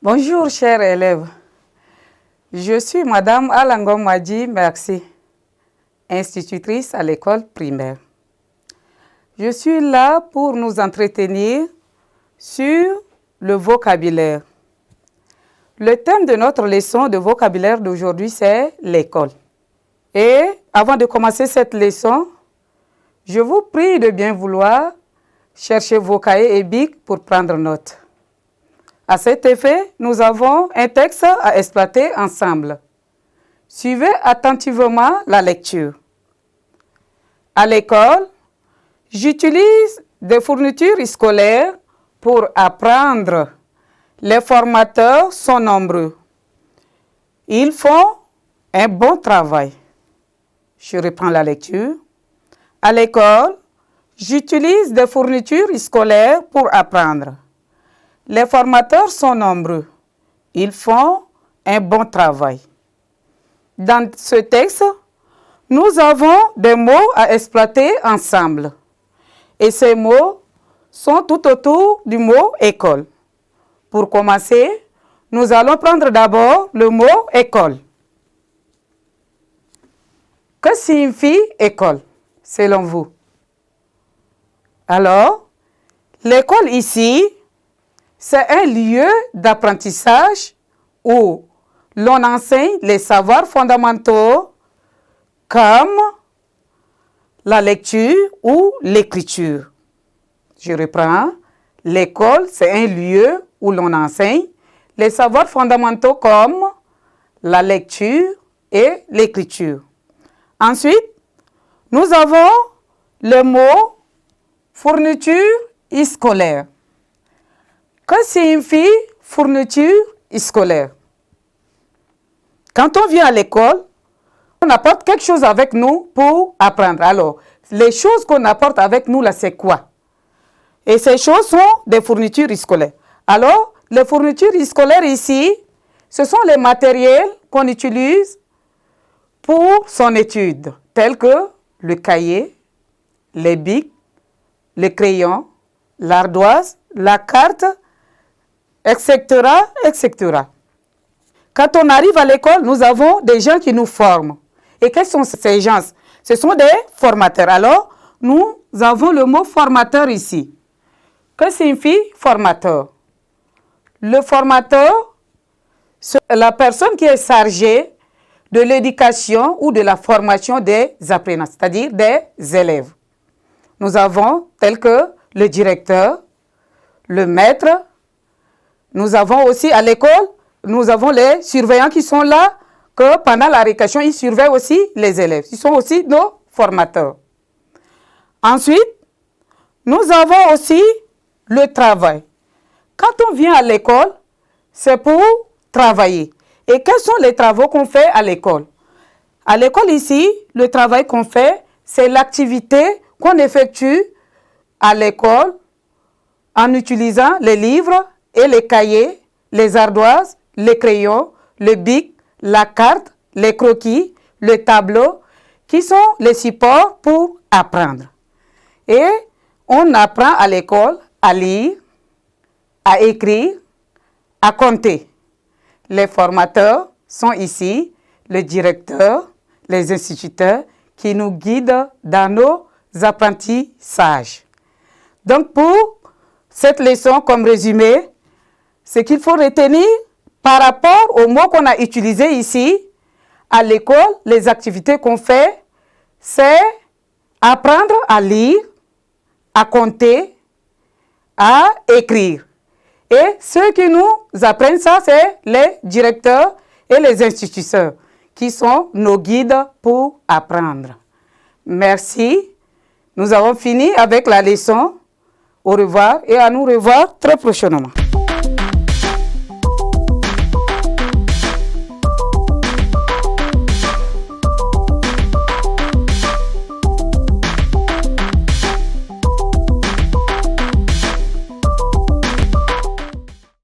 Bonjour, chers élèves. Je suis Madame Alangom Madi Merci, institutrice à l'école primaire. Je suis là pour nous entretenir sur le vocabulaire. Le thème de notre leçon de vocabulaire d'aujourd'hui, c'est l'école. Et avant de commencer cette leçon, je vous prie de bien vouloir chercher vos cahiers et bics pour prendre note. À cet effet, nous avons un texte à exploiter ensemble. Suivez attentivement la lecture. À l'école, j'utilise des fournitures scolaires pour apprendre. Les formateurs sont nombreux. Ils font un bon travail. Je reprends la lecture. À l'école, j'utilise des fournitures scolaires pour apprendre. Les formateurs sont nombreux. Ils font un bon travail. Dans ce texte, nous avons des mots à exploiter ensemble. Et ces mots sont tout autour du mot école. Pour commencer, nous allons prendre d'abord le mot école. Que signifie école, selon vous? Alors, l'école ici, c'est un lieu d'apprentissage où l'on enseigne les savoirs fondamentaux comme la lecture ou l'écriture. Je reprends. L'école, c'est un lieu où l'on enseigne les savoirs fondamentaux comme la lecture et l'écriture. Ensuite, nous avons le mot fourniture scolaire. Que signifie fourniture scolaire? Quand on vient à l'école, on apporte quelque chose avec nous pour apprendre. Alors, les choses qu'on apporte avec nous, là, c'est quoi? Et ces choses sont des fournitures scolaires. Alors, les fournitures scolaires ici, ce sont les matériels qu'on utilise pour son étude, tels que le cahier, les bics, le crayon, l'ardoise, la carte, etc., etc. Quand on arrive à l'école, nous avons des gens qui nous forment. Et quels sont ces gens? Ce sont des formateurs. Alors, nous avons le mot formateur ici. Que signifie formateur? Le formateur, c'est la personne qui est chargée de l'éducation ou de la formation des apprenants, c'est-à-dire des élèves. Nous avons tels que le directeur, le maître. Nous avons aussi à l'école, nous avons les surveillants qui sont là, que pendant la récréation, ils surveillent aussi les élèves. Ils sont aussi nos formateurs. Ensuite, nous avons aussi le travail. Quand on vient à l'école, c'est pour travailler. Et quels sont les travaux qu'on fait à l'école? À l'école ici, le travail qu'on fait, c'est l'activité qu'on effectue à l'école en utilisant les livres et les cahiers, les ardoises, les crayons, le bic, la carte, les croquis, le tableau, qui sont les supports pour apprendre. Et on apprend à l'école à lire, à écrire, à compter. Les formateurs sont ici, le directeur, les instituteurs qui nous guident dans nos apprentissages. Donc pour cette leçon comme résumé, ce qu'il faut retenir par rapport aux mots qu'on a utilisés ici, à l'école, les activités qu'on fait, c'est apprendre à lire, à compter, à écrire. Et ceux qui nous apprennent ça, c'est les directeurs et les instituteurs qui sont nos guides pour apprendre. Merci. Nous avons fini avec la leçon. Au revoir et à nous revoir très prochainement.